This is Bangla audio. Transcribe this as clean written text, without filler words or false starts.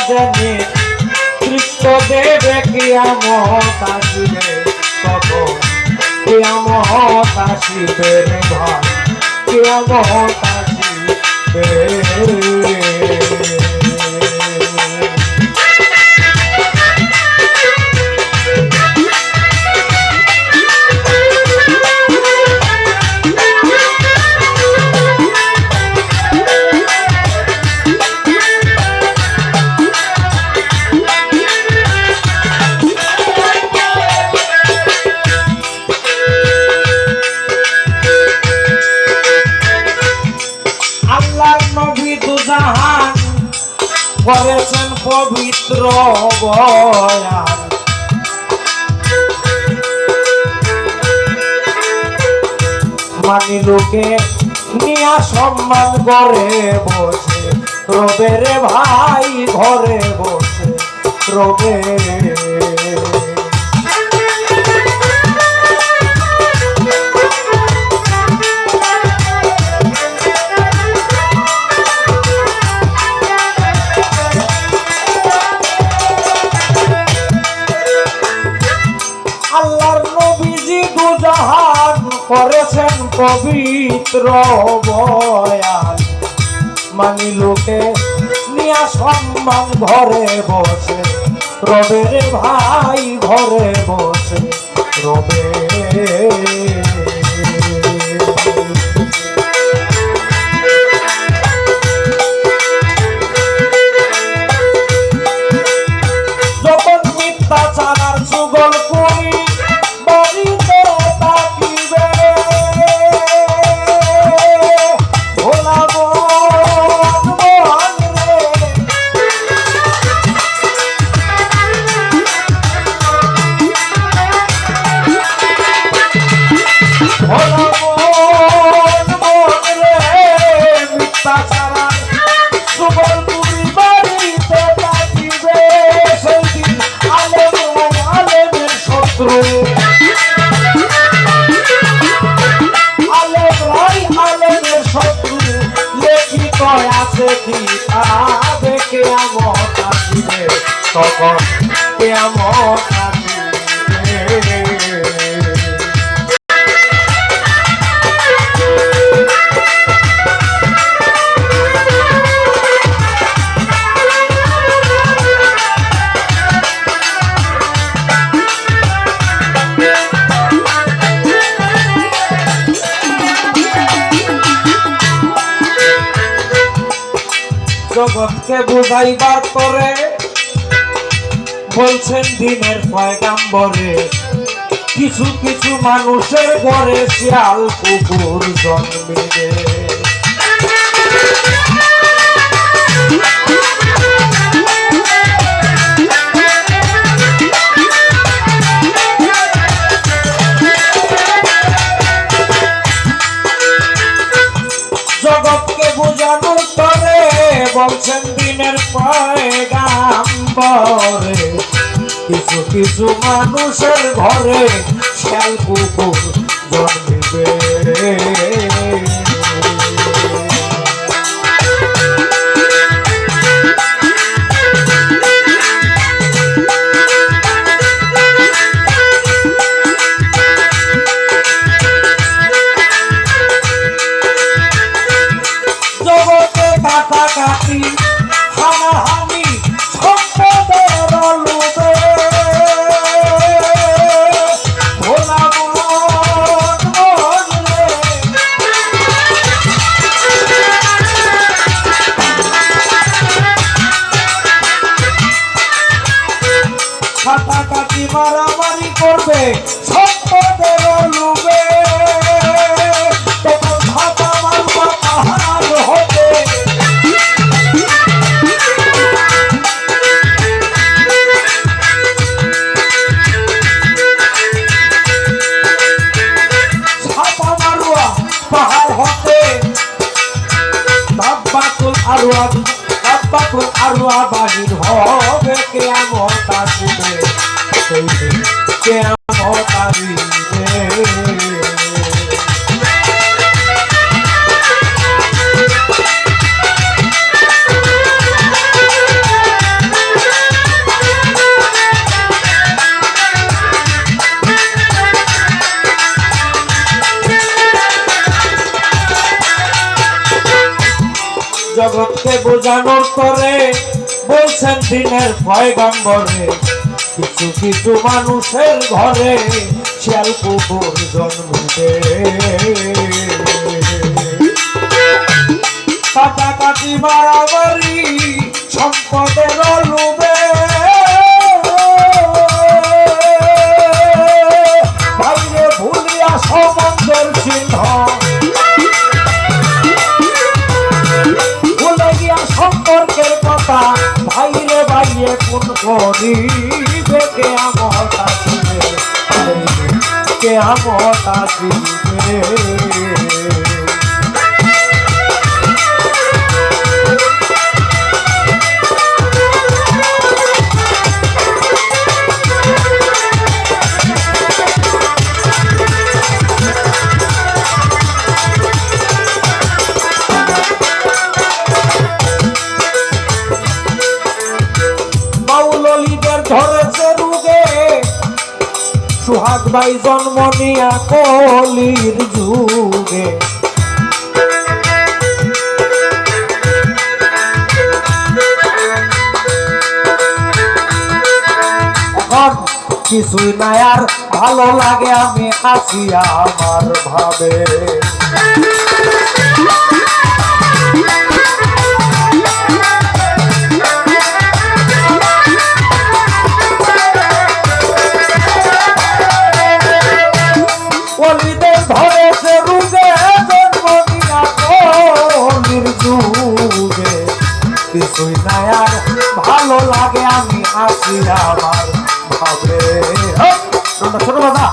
জানি তৃপ্ত দেবে কিয়ামত আসিবে তখন কিয়ামত আসিবে রে ভাই কিয়ামত আসিবে করেছেন পবিত্র বয়ান মানি লোকে নিয়া সম্মান করে বসে রবে রে ভাই ঘরে বসে রবে করেছেন পবিত্র বয়ান মানি লোকে নিয়া সম্মান ঘরে বসে রবে রে ভাই ঘরে বসে রবে যখন মিথ্যাচার আর সুগল করি তখন কিয়ামত আসিবে জগৎকে বুঝাইবার করে বলছেন দিনের পয়গাম্বরে কিছু কিছু মানুষের ঘরে শিয়াল কুকুর জন্মিবে জগৎকে বোঝানোর করে বলছেন দিনের পয়গাম্বরে কিছু কিছু মানুষের ঘরে শিয়াল কুকুর জন্মিবে জগতে কাটাকাটি হানাহানি কাটাকাটি মারামারি করবে সম্পদের লোভে তখন ছাতা মারবা পাহাড় হতে ছাতা মারুয়া পাহাড় হতে দাব্বাতুল আরওয়া বাহির হবে কিয়ামত আসিবে সেই দিন কিয়ামত আসিবে জগৎকে বোঝানোর তরে বলছেন দিনের পয়গাম্বরে কিছু কিছু মানুষের ঘরে শিয়াল কুকুর জন্মিবে কাটাকাটি মারামারি সম্পদের লোভে বাইরে ভুলিয়া সম্বন্ধের চিহ্ন ভুলে গিয়া সম্পর্কের কথা ভাইরে ভাইয়ে কোন করিবে কে আমত আসিবে কে আমত আসিবে ধরেছে রুগে সুহাগ ভাই জন্ম নিয়া কলির যুগে এখন কিছুই নাই আর ভালো লাগে আমি আসিয়া আমার ভাবে ধরেছে রুগে জন্ম নিয়া কলির যুগে কিছুই নাই আর ভালো লাগে আমি আসি আমার ভাবে ছোট বাবা